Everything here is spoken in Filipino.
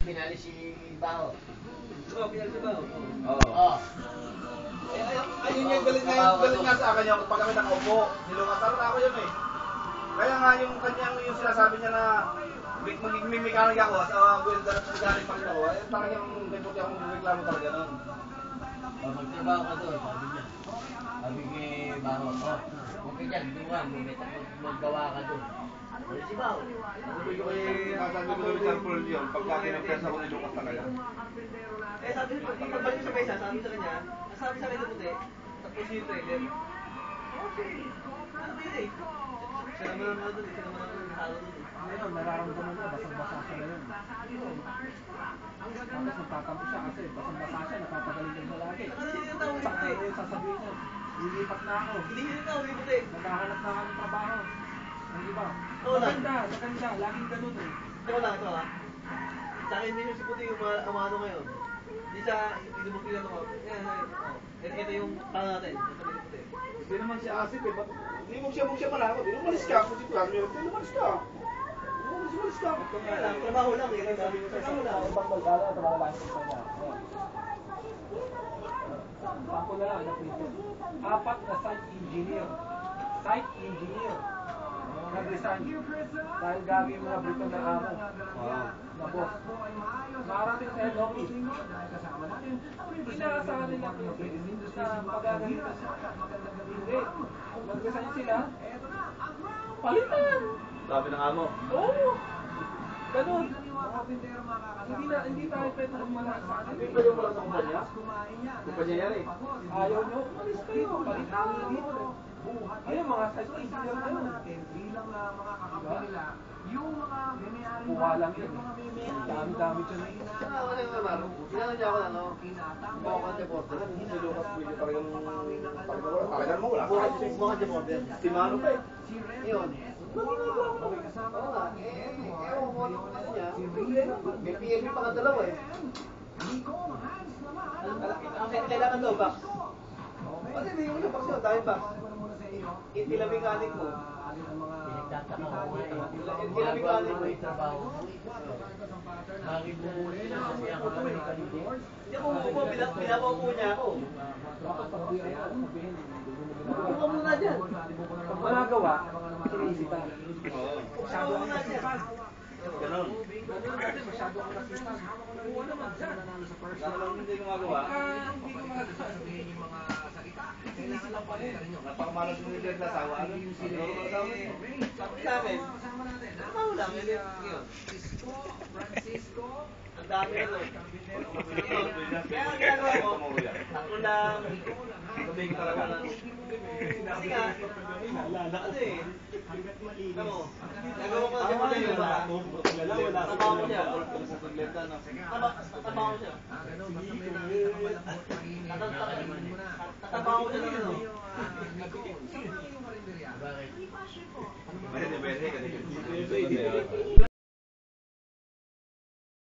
pinali si Bao. Oo, pinali si Bao. Oo. Ayun yung galing nga sa akin yung pag kami nakaupo, nilungasaran ako yun eh. Kaya nga yung kanyang yung sinasabi niya na magiging mechanic ako, sa welder at mechanic pa rin ako, eh talagang may puti akong reklamo talaga nun. Magtrabaho ka doon, sabi niya. Sabi kay Bao, huwag ka dyan, doon maggawa ka doon. Wala si Bao. Sabi ko kay Sir Paul yun, pagka kinampias ako ni Lucas talaga. Eh sabi ko, pagbalik sa mesa, sabi sa kanya, sabi sa akin na puti, tapos yung trailer. Okay, ano ba yun eh? Siya naman ang doon, siya naman ang halo doon eh. Ngayon, nararamdaman niya, basang-basa siya ngayon. Tapos nagtatampo siya kasi basang-basa siya, napapagaling din siya lagi. Saka yung sasabihin niya, lilipat na ako. Hindi yun na, hindi puti. Naghahanap na ako ng trabaho. Hindi ba? Oo lang. Maganda, laging ganun eh. Ito lang. Sa akin din yung si puti yung ano ngayon. Hindi siya, hindi mo kailan ako. Ito yung tao natin, ito yung puti. Hindi naman siya asip eh, ba't mo siya malakot eh. Lumalis ka, kung si Plan, lumalis ka. Lumalis ka. Kaya lang, trabaho lang eh. Trabaho lang. Ibang balgala, trabaho lang sa kanya. Sampo na lang, apat na site engineer. Nag-resign. Dahil gagawin mga brito ng amo. Na boss. Marating sa head office. Inaasahan nila na magaganito siya. Hindi. Nag-resign sila. Palitan! Sabi ng amo. Oo! Ganun. Hindi tayo pwede lumalas sa akin. Hindi ba yung wala sa kumpanya? Kumpanya yan eh. Ayaw nyo, malis kayo. Palitan dito. Ayun, mga site engineer na yun. Bilang mga kakabili nila, yung mga may-ari Kuha lang yun. Dami-dami dyan. Wala yung naman. Sinano niya ako ano? Bukang deporter. Si Lucas Willie talagang mo wala. Bukang deporter. Si Mano pa eh. Yun. Oo nga. Ewan mo ano niya. May PLB pa nga dalawa eh. Kailangan daw box. Kasi hindi yung box yun. Dahil box. Ilamikanik mo. Pinagtataka ko ngayon. Ilamikanik mo. Trabaho mo. Bakit bumulit na kasi ang American hindi? Hindi ako umupo, pinapaupo niya ako. Umupo muna dyan. Pag managawa, sinisipan. Umupo muna dyan. Ganon. Masyado akong nasipan. Kuha naman dyan. Ganon hindi gumagawa. Hindi ko sasabihin yung mga salita. Kailangan lang pala yun. Napakamalas mo yung nasawa. Ano yung sila? Sabi sa amin, trabaho lang. Yun. Ang dami ano. Kaya ang ginagawa ko, ako lang. Sabihin ka talaga. Kasi nga, ano eh. Alam mo, nagawa ko na siya yung baka. Trabaho ko siya. Trabaho ko siya. Tatabaho ko siya ng ano. Bakit? Pwede kasi